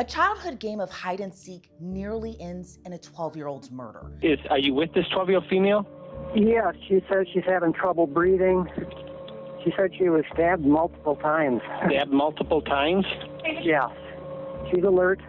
A childhood game of hide and seek nearly ends in a 12-year-old's murder. Are you with this 12-year-old female? Yeah, she says she's having trouble breathing. She said she was stabbed multiple times. Stabbed multiple times? Yes. She's alert.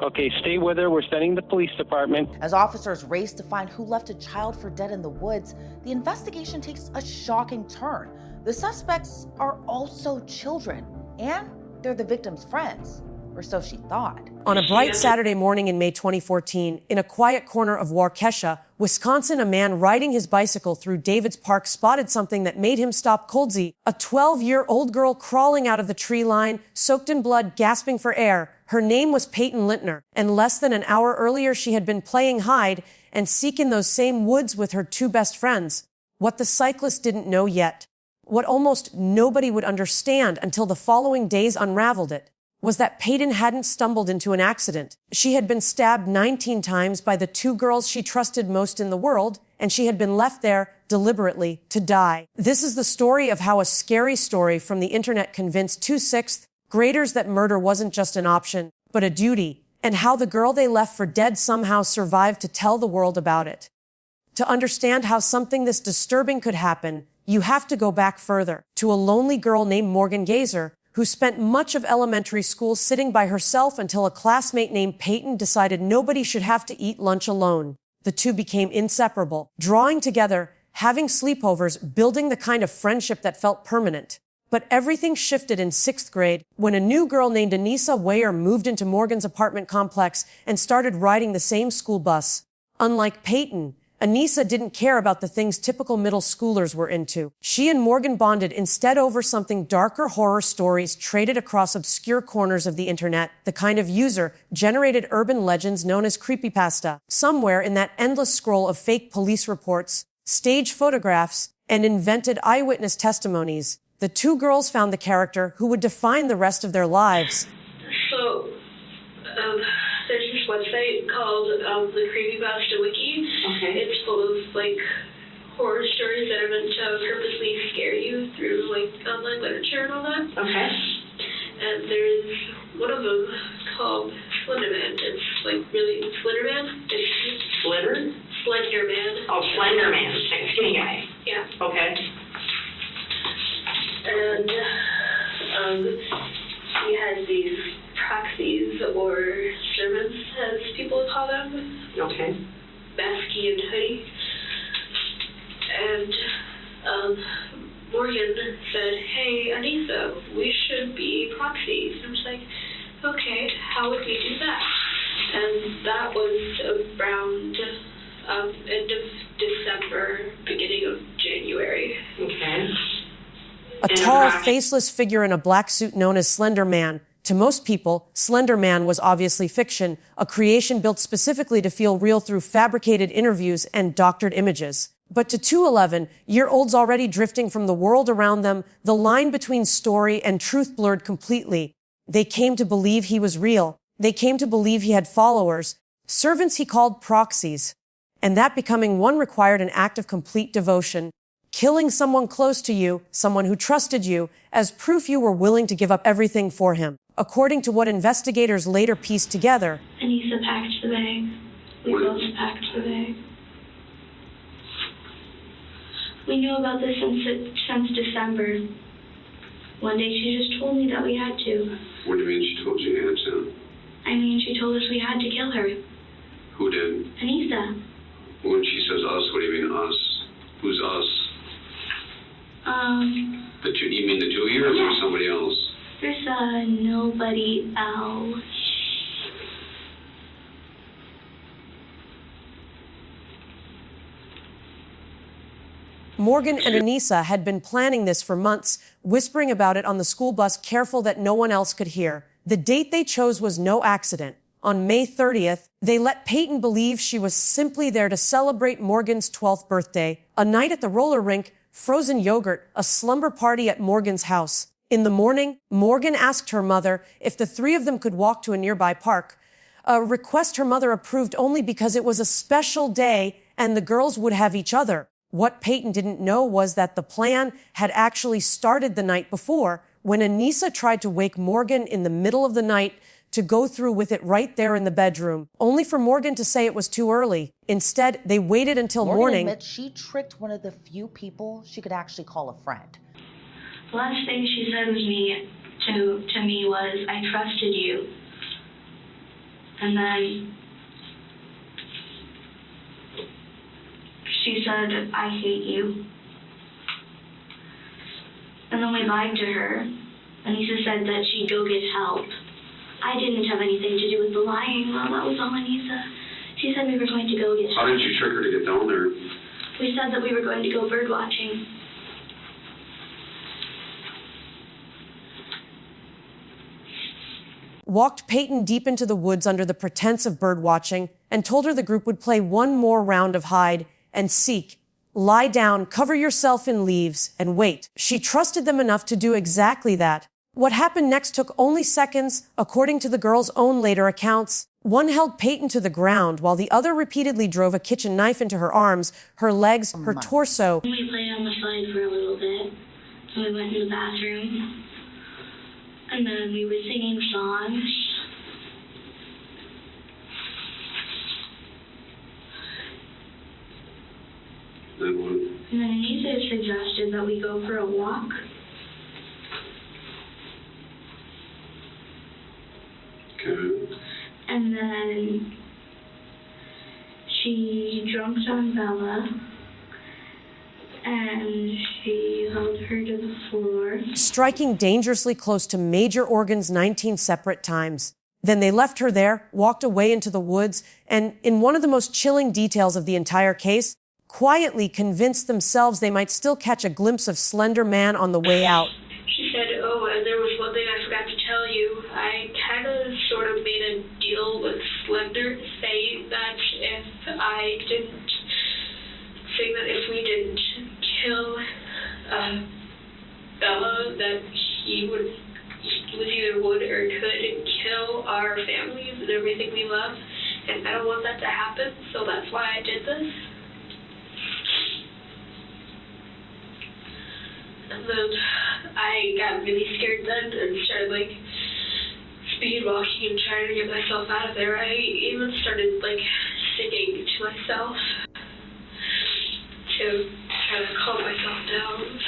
Okay, stay with her. We're sending the police department. As officers race to find who left a child for dead in the woods, the investigation takes a shocking turn. The suspects are also children, and they're the victim's friends, or so she thought. On a bright Saturday morning in May 2014, in a quiet corner of Waukesha, Wisconsin, a man riding his bicycle through David's Park spotted something that made him stop coldsy. A 12-year-old girl crawling out of the tree line, soaked in blood, gasping for air. Her name was Payton Leutner, and less than an hour earlier she had been playing hide and seek in those same woods with her two best friends. What the cyclist didn't know yet, what almost nobody would understand until the following days unraveled it, was that Payton hadn't stumbled into an accident. She had been stabbed 19 times by the two girls she trusted most in the world, and she had been left there deliberately to die. This is the story of how a scary story from the internet convinced 2/6 graders that murder wasn't just an option, but a duty, and how the girl they left for dead somehow survived to tell the world about it. To understand how something this disturbing could happen, you have to go back further, to a lonely girl named Morgan Geyser, who spent much of elementary school sitting by herself until a classmate named Payton decided nobody should have to eat lunch alone. The two became inseparable, drawing together, having sleepovers, building the kind of friendship that felt permanent. But everything shifted in 6th grade when a new girl named Anissa Weier moved into Morgan's apartment complex and started riding the same school bus. Unlike Payton, Anissa didn't care about the things typical middle schoolers were into. She and Morgan bonded instead over something darker: horror stories traded across obscure corners of the internet, the kind of user-generated urban legends known as creepypasta. Somewhere in that endless scroll of fake police reports, staged photographs, and invented eyewitness testimonies, the two girls found the character who would define the rest of their lives. So, there's this website called the Creepypasta Wiki. Okay. It's full of horror stories that are meant to purposely scare you through online literature and all that. Okay. And there's one of them called Slender Man. It's really Slender Man. Slender Man. Oh, Slender Man, like a skinny guy. Yeah. Okay. And he has these proxies, or servants, as people call them. Okay. Basky and Hoodie. And Morgan said, "Hey, Anissa, we should be proxies." And I was like, "Okay, how would we do that?" And that was around end of December, beginning of January. Okay. A tall, faceless figure in a black suit known as Slender Man. To most people, Slender Man was obviously fiction, a creation built specifically to feel real through fabricated interviews and doctored images. But to two 11-year-olds already drifting from the world around them, the line between story and truth blurred completely. They came to believe he was real. They came to believe he had followers, servants he called proxies. And that becoming one required an act of complete devotion. Killing someone close to you, someone who trusted you, as proof you were willing to give up everything for him. According to what investigators later pieced together, Anissa packed the bag. We both packed the bag. We knew about this since December. One day she just told me that we had to. What do you mean she told you you had to? I mean, she told us we had to kill her. Who did? Anissa. When she says us, what do you mean us? Who's us? You mean the two of you, or is there somebody else? There's nobody else. Morgan and Anissa had been planning this for months, whispering about it on the school bus, careful that no one else could hear. The date they chose was no accident. On May 30th, they let Payton believe she was simply there to celebrate Morgan's 12th birthday, a night at the roller rink, frozen yogurt, a slumber party at Morgan's house. In the morning, Morgan asked her mother if the three of them could walk to a nearby park, a request her mother approved only because it was a special day and the girls would have each other. What Payton didn't know was that the plan had actually started the night before, when Anissa tried to wake Morgan in the middle of the night to go through with it right there in the bedroom, only for Morgan to say it was too early. Instead, they waited until morning. Morgan admits she tricked one of the few people she could actually call a friend. The last thing she said to me was, "I trusted you." And then she said, "I hate you." And then we lied to her. Anissa said that she'd go get help. I didn't have anything to do with the lying. Well, that was all Anissa. She said we were going to go get help. How did you trick her to get down there? We said that we were going to go bird watching. Walked Payton deep into the woods under the pretense of bird watching and told her the group would play one more round of hide and seek. Lie down, cover yourself in leaves, and wait. She trusted them enough to do exactly that. What happened next took only seconds, according to the girls' own later accounts. One held Payton to the ground, while the other repeatedly drove a kitchen knife into her arms, her legs, her torso. We played on the slide for a little bit, and we went in the bathroom, and then we were singing songs. Then what? And then Anissa suggested that we go for a walk. Okay. And then she jumped on Bella, and she held her to the floor, striking dangerously close to major organs 19 separate times. Then they left her there, walked away into the woods, and in one of the most chilling details of the entire case, quietly convinced themselves they might still catch a glimpse of Slender Man on the way out. she said, "Oh, there was one thing I forgot to tell you. I kind of sort of made a deal with Slender, saying that if we didn't kill Bella, that he either would or could kill our families and everything we love, and I don't want that to happen, so that's why I did this." And then I got really scared then and started speed walking and trying to get myself out of there. I even started singing to myself to try to calm myself down.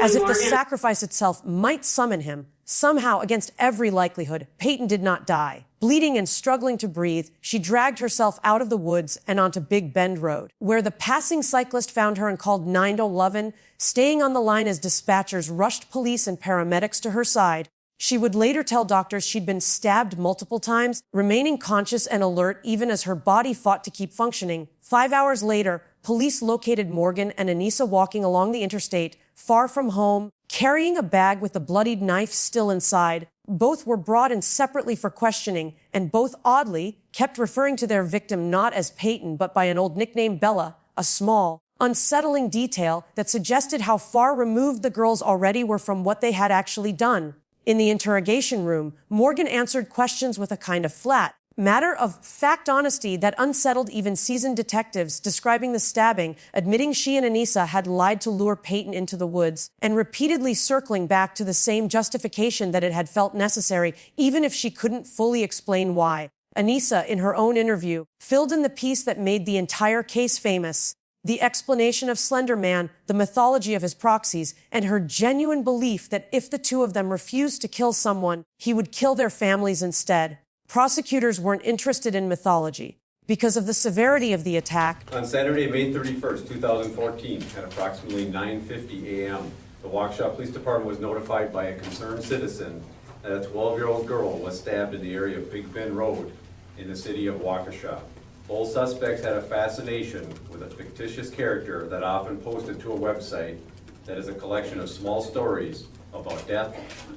As if the sacrifice itself might summon him, somehow, against every likelihood, Payton did not die. Bleeding and struggling to breathe, she dragged herself out of the woods and onto Big Bend Road, where the passing cyclist found her and called 911, staying on the line as dispatchers rushed police and paramedics to her side. She would later tell doctors she'd been stabbed multiple times, remaining conscious and alert even as her body fought to keep functioning. 5 hours later, police located Morgan and Anissa walking along the interstate, far from home, carrying a bag with a bloodied knife still inside. Both were brought in separately for questioning, and both, oddly, kept referring to their victim not as Payton, but by an old nickname Bella, a small, unsettling detail that suggested how far removed the girls already were from what they had actually done. In the interrogation room, Morgan answered questions with a kind of flat, matter-of-fact honesty that unsettled even seasoned detectives, describing the stabbing, admitting she and Anissa had lied to lure Payton into the woods, and repeatedly circling back to the same justification that it had felt necessary, even if she couldn't fully explain why. Anissa, in her own interview, filled in the piece that made the entire case famous: the explanation of Slender Man, the mythology of his proxies, and her genuine belief that if the two of them refused to kill someone, he would kill their families instead. Prosecutors weren't interested in mythology because of the severity of the attack. On Saturday, May 31st, 2014, at approximately 9:50 a.m., the Waukesha Police Department was notified by a concerned citizen that a 12-year-old girl was stabbed in the area of Big Bend Road in the city of Waukesha. Both suspects had a fascination with a fictitious character that often posted to a website that is a collection of small stories about death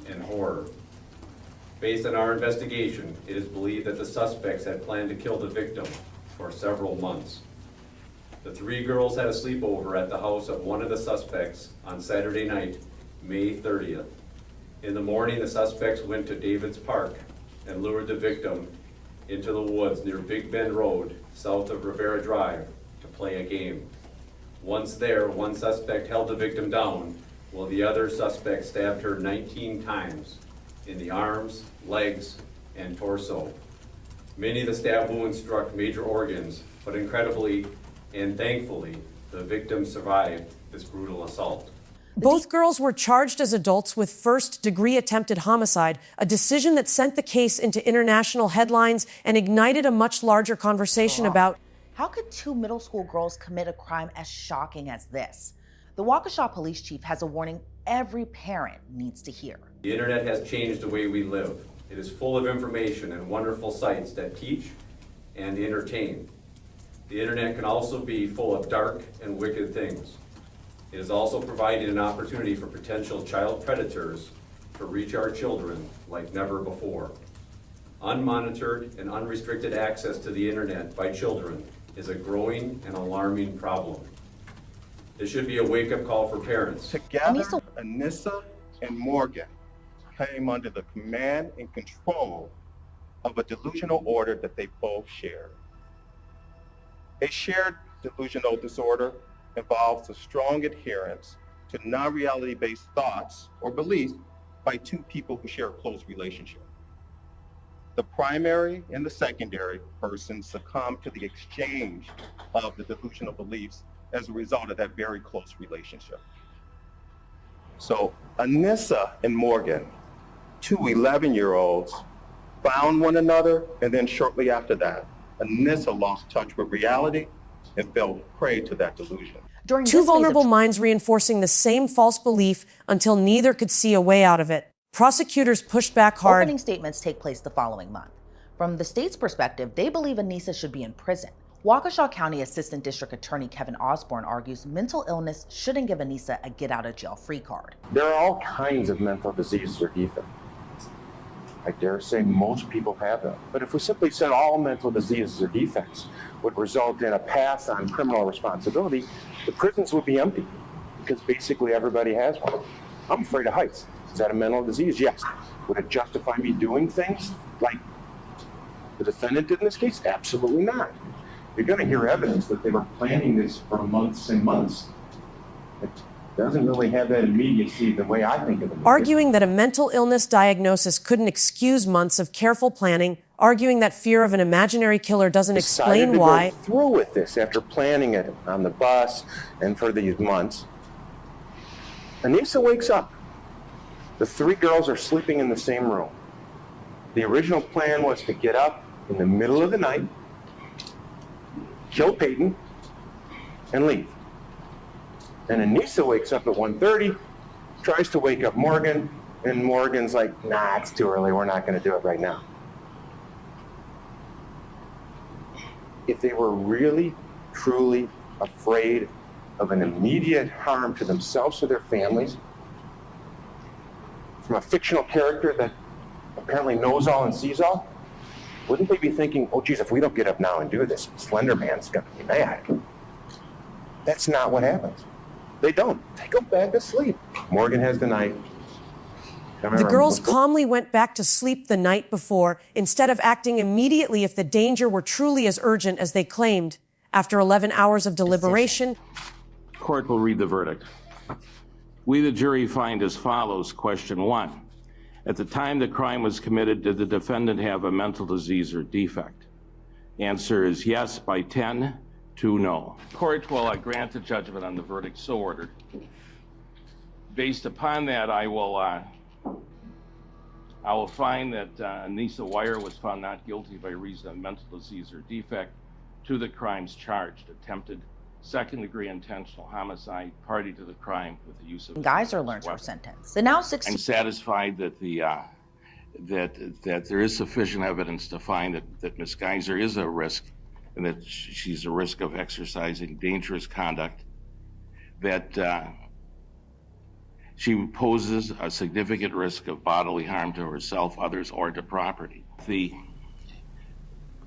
and horror. Based on our investigation, it is believed that the suspects had planned to kill the victim for several months. The three girls had a sleepover at the house of one of the suspects on Saturday night, May 30th. In the morning, the suspects went to David's Park and lured the victim into the woods near Big Bend Road, south of Rivera Drive, to play a game. Once there, one suspect held the victim down while the other suspect stabbed her 19 times in the arms, legs, and torso. Many of the stab wounds struck major organs, but incredibly and thankfully, the victim survived this brutal assault. Both girls were charged as adults with first-degree attempted homicide, a decision that sent the case into international headlines and ignited a much larger conversation about how could two middle school girls commit a crime as shocking as this? The Waukesha police chief has a warning every parent needs to hear. The internet has changed the way we live. It is full of information and wonderful sites that teach and entertain. The internet can also be full of dark and wicked things. It has also provided an opportunity for potential child predators to reach our children like never before. Unmonitored and unrestricted access to the internet by children is a growing and alarming problem. This should be a wake-up call for parents. Together, Anissa and Morgan came under the command and control of a delusional order that they both shared. A shared delusional disorder involves a strong adherence to non-reality-based thoughts or beliefs by two people who share a close relationship. The primary and the secondary person succumb to the exchange of the delusional beliefs as a result of that very close relationship. So Anissa and Morgan, two 11-year-olds, found one another, and then shortly after that, Anissa lost touch with reality and fell prey to that delusion. Two vulnerable minds reinforcing the same false belief until neither could see a way out of it. Prosecutors pushed back hard. Opening statements take place the following month. From the state's perspective, they believe Anissa should be in prison. Waukesha County Assistant District Attorney Kevin Osborne argues mental illness shouldn't give Anissa a get-out-of-jail-free card. There are all kinds of mental diseases or defects. I dare say most people have them. But if we simply said all mental diseases or defects would result in a pass on criminal responsibility, the prisons would be empty because basically everybody has one. I'm afraid of heights. Is that a mental disease? Yes. Would it justify me doing things like the defendant did in this case? Absolutely not. You're going to hear evidence that they were planning this for months and months. It doesn't really have that immediacy the way I think of it. Arguing that a mental illness diagnosis couldn't excuse months of careful planning, arguing that fear of an imaginary killer doesn't explain why. Go through with this after planning it on the bus and for these months. Anissa wakes up. The three girls are sleeping in the same room. The original plan was to get up in the middle of the night, kill Payton, and leave. And Anissa wakes up at 1:30, tries to wake up Morgan, and Morgan's like, nah, it's too early, we're not gonna do it right now. If they were really, truly afraid of an immediate harm to themselves or their families, from a fictional character that apparently knows all and sees all, wouldn't they be thinking, oh geez, if we don't get up now and do this, Slender Man's gonna be mad? That's not what happens. They don't. They go back to sleep. Morgan has the knife. The girls calmly went back to sleep the night before, instead of acting immediately if the danger were truly as urgent as they claimed. After 11 hours of deliberation, Court will read the verdict. We, the jury, find as follows. Question 1. At the time the crime was committed, did the defendant have a mental disease or defect? Answer is yes by 10 to no. Court will grant the judgment on the verdict so ordered. Based upon that, I will find that Anissa Weier was found not guilty by reason of mental disease or defect to the crimes charged: attempted second-degree intentional homicide, party to the crime with the use of Geyser learns her sentence. The now 16. I'm satisfied that that there is sufficient evidence to find that Ms. Geyser is a risk, and that she's a risk of exercising dangerous conduct, that she poses a significant risk of bodily harm to herself, others, or to property. The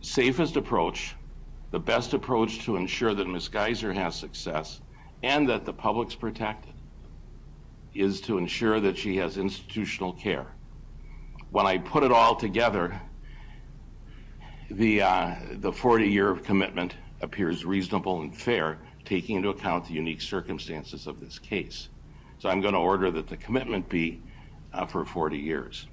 safest approach, the best approach to ensure that Ms. Geyser has success and that the public's protected, is to ensure that she has institutional care. When I put it all together, the 40-year commitment appears reasonable and fair, taking into account the unique circumstances of this case. So I'm going to order that the commitment be for 40 years.